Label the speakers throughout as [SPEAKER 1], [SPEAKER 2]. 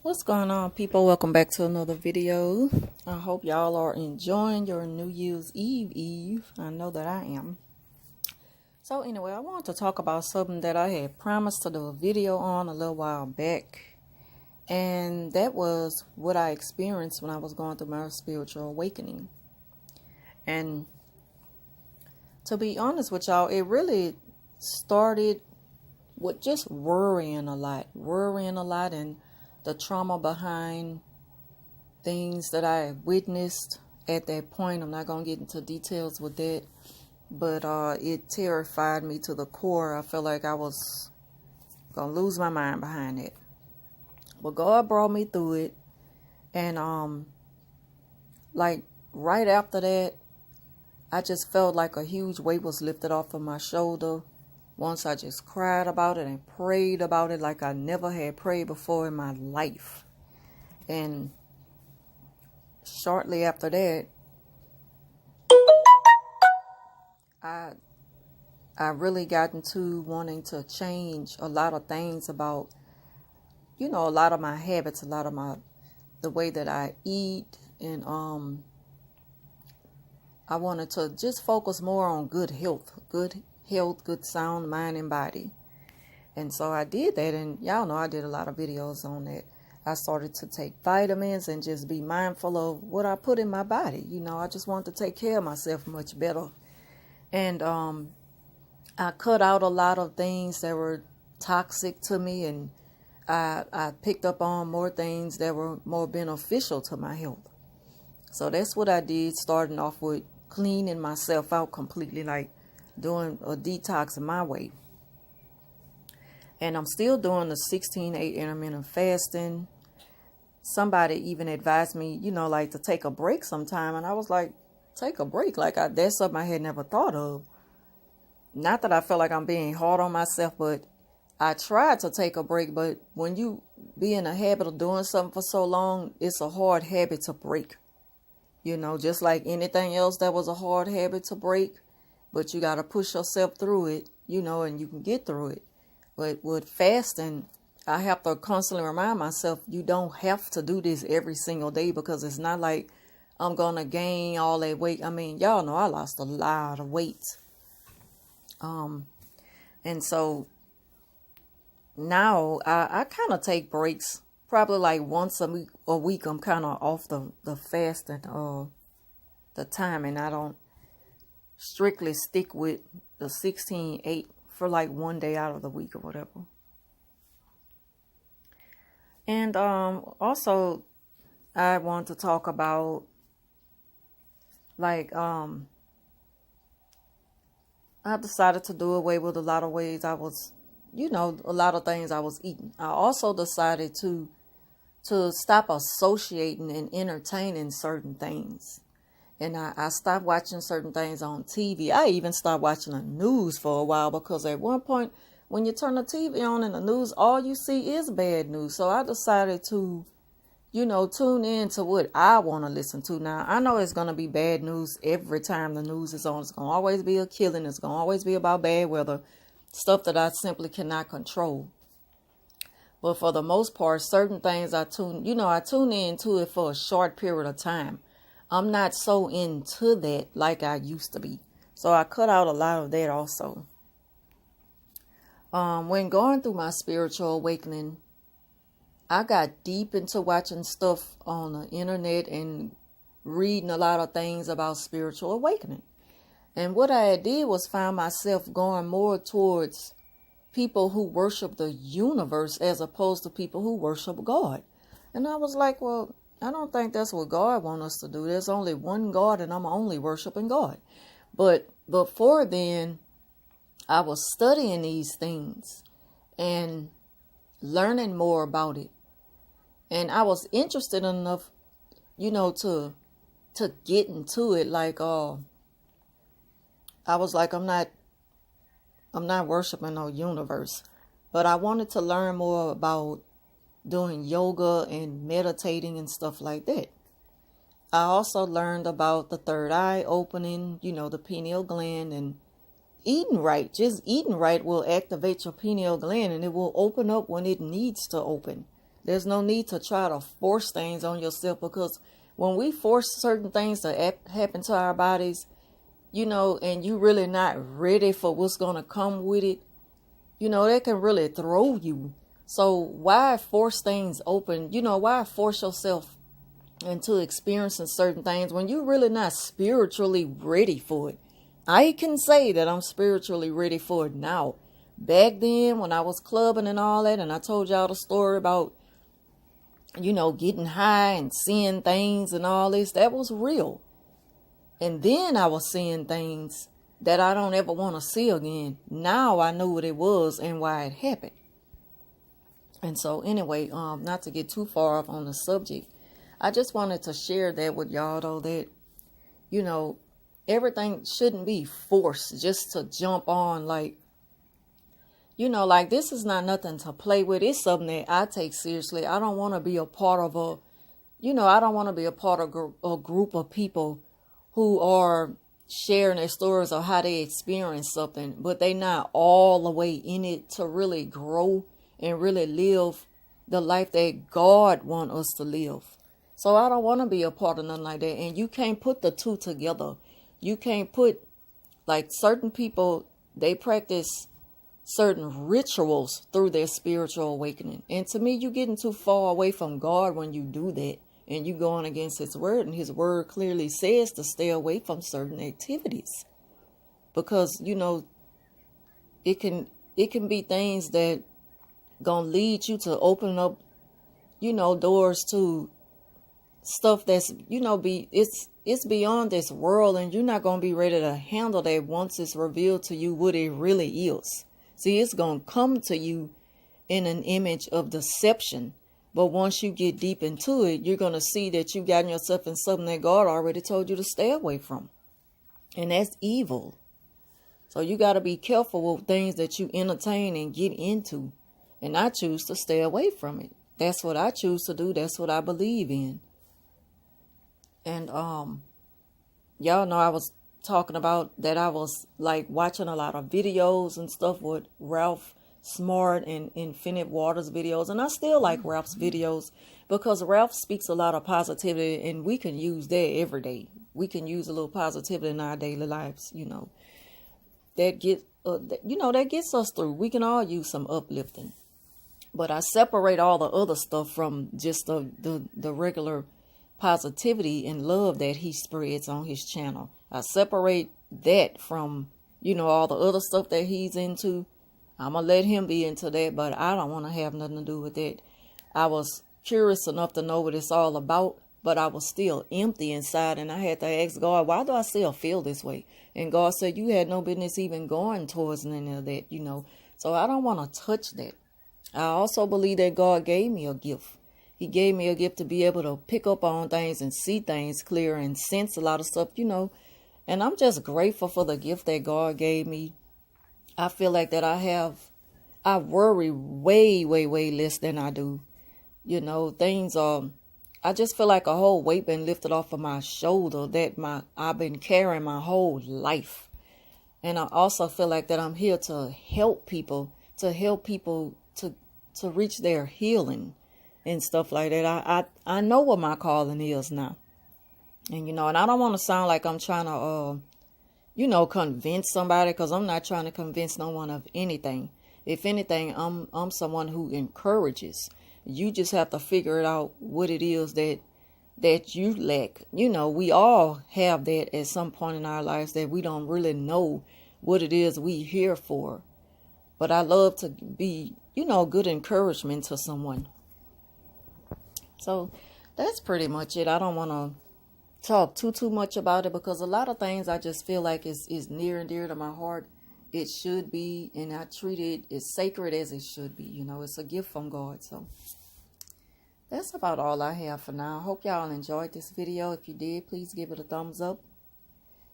[SPEAKER 1] What's going on, people? Welcome back to another video. I hope y'all are enjoying your New Year's Eve. I know that I am. So anyway, I wanted to talk about something that I had promised to do a video on a little while back. And that was what I experienced when I was going through my spiritual awakening. And to be honest with y'all, it really started with just worrying a lot and the trauma behind things that I witnessed at that point. I'm not going to get into details with that, but it terrified me to the core. I felt like I was going to lose my mind behind it. But God brought me through it. And like right after that, I just felt like a huge weight was lifted off of my shoulder. Once I just cried about it and prayed about it like I never had prayed before in my life. And shortly after that, I really got into wanting to change a lot of things about, a lot of my habits, the way that I eat. And I wanted to just focus more on good health, good sound mind and body. And so I did that, and y'all know I did a lot of videos on that. I started to take vitamins and just be mindful of what I put in my body. I just wanted to take care of myself much better. And I cut out a lot of things that were toxic to me, and I picked up on more things that were more beneficial to my health. So that's what I did, starting off with cleaning myself out completely, like doing a detox in my way. And I'm still doing the 16/8 intermittent fasting. Somebody even advised me, to take a break sometime. And I was like, take a break? That's something I had never thought of. Not that I feel like I'm being hard on myself, but I tried to take a break. But when you be in a habit of doing something for so long, it's a hard habit to break. Just like anything else that was a hard habit to break. But you got to push yourself through it, and you can get through it. But with fasting, I have to constantly remind myself, you don't have to do this every single day, because it's not like I'm going to gain all that weight. I mean, y'all know I lost a lot of weight. And so now I kind of take breaks, probably like once a week. I'm kind of off the fasting, the time, and I don't strictly stick with the 16/8 for like one day out of the week or whatever. And also I want to talk about I decided to do away with a lot of ways I was, a lot of things I was eating. I also decided to stop associating and entertaining certain things. And I stopped watching certain things on TV. I even stopped watching the news for a while, because at one point, when you turn the TV on in the news, all you see is bad news. So I decided to, tune in to what I want to listen to. Now, I know it's going to be bad news every time the news is on. It's going to always be a killing. It's going to always be about bad weather, stuff that I simply cannot control. But for the most part, certain things I tune into it for a short period of time. I'm not so into that like I used to be. So I cut out a lot of that also. When going through my spiritual awakening, I got deep into watching stuff on the internet and reading a lot of things about spiritual awakening. And what I did was find myself going more towards people who worship the universe as opposed to people who worship God. And I was like, well, I don't think that's what God wants us to do. There's only one God, and I'm only worshiping God. But before then, I was studying these things and learning more about it. And I was interested enough, to get into it. I was like, I'm not worshiping no universe. But I wanted to learn more about doing yoga and meditating and stuff like that. I also learned about the third eye opening, the pineal gland, and eating right. Just eating right will activate your pineal gland, and it will open up when it needs to open. There's no need to try to force things on yourself, because when we force certain things to happen to our bodies, and you really not ready for what's going to come with it, that can really throw you. So why force things open? Why force yourself into experiencing certain things when you're really not spiritually ready for it? I can say that I'm spiritually ready for it now. Back then, when I was clubbing and all that, and I told y'all the story about, getting high and seeing things and all this, that was real. And then I was seeing things that I don't ever want to see again. Now I knew what it was and why it happened. And so anyway, not to get too far off on the subject, I just wanted to share that with y'all, though, that, everything shouldn't be forced just to jump on. Like this is not nothing to play with. It's something that I take seriously. I don't want to be a part of I don't want to be a part of a group of people who are sharing their stories of how they experience something, but they not all the way in it to really grow and really live the life that God wants us to live. So I don't want to be a part of nothing like that. And you can't put the two together. You can't put, like, certain people, they practice certain rituals through their spiritual awakening. And to me, you're getting too far away from God when you do that. And you going against his word. And his word clearly says to stay away from certain activities. Because, it can be things that gonna lead you to open up, doors to stuff that's, it's beyond this world, and you're not gonna be ready to handle that once it's revealed to you what it really is. See, it's gonna come to you in an image of deception, but once you get deep into it, you're gonna see that you've gotten yourself in something that God already told you to stay away from, and that's evil. So you got to be careful with things that you entertain and get into, and I choose to stay away from it. That's what I choose to do. That's what I believe in. And y'all know I was talking about that I was like watching a lot of videos and stuff with Ralph Smart and Infinite Waters videos, and I still like Ralph's videos because Ralph speaks a lot of positivity, and we can use that every day. We can use a little positivity in our daily lives, that gets us through. We can all use some uplifting. But I separate all the other stuff from just the regular positivity and love that he spreads on his channel. I separate that from, all the other stuff that he's into. I'm going to let him be into that, but I don't want to have nothing to do with that. I was curious enough to know what it's all about, but I was still empty inside, and I had to ask God, why do I still feel this way? And God said, you had no business even going towards any of that, So I don't want to touch that. I also believe that God gave me a gift. He gave me a gift to be able to pick up on things and see things clear and sense a lot of stuff, And I'm just grateful for the gift that God gave me. I feel like that I worry way, way, way less than I do. Things I just feel like a whole weight been lifted off of my shoulder that I've been carrying my whole life. And I also feel like that I'm here to help people to reach their healing and stuff like that. I know what my calling is now. And, and I don't want to sound like I'm trying to, convince somebody, because I'm not trying to convince no one of anything. If anything, I'm someone who encourages. You just have to figure it out what it is that you lack. We all have that at some point in our lives that we don't really know what it is we here for. But I love to be, good encouragement to someone. So that's pretty much it. I don't want to talk too much about it, because a lot of things I just feel like is near and dear to my heart. It should be, and I treat it as sacred as it should be. It's a gift from God. So that's about all I have for now. I hope y'all enjoyed this video. If you did, please give it a thumbs up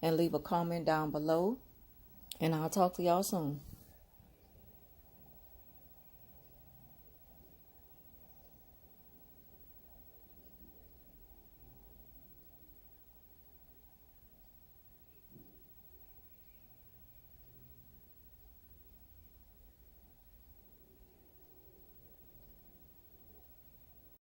[SPEAKER 1] and leave a comment down below. And I'll talk to y'all soon.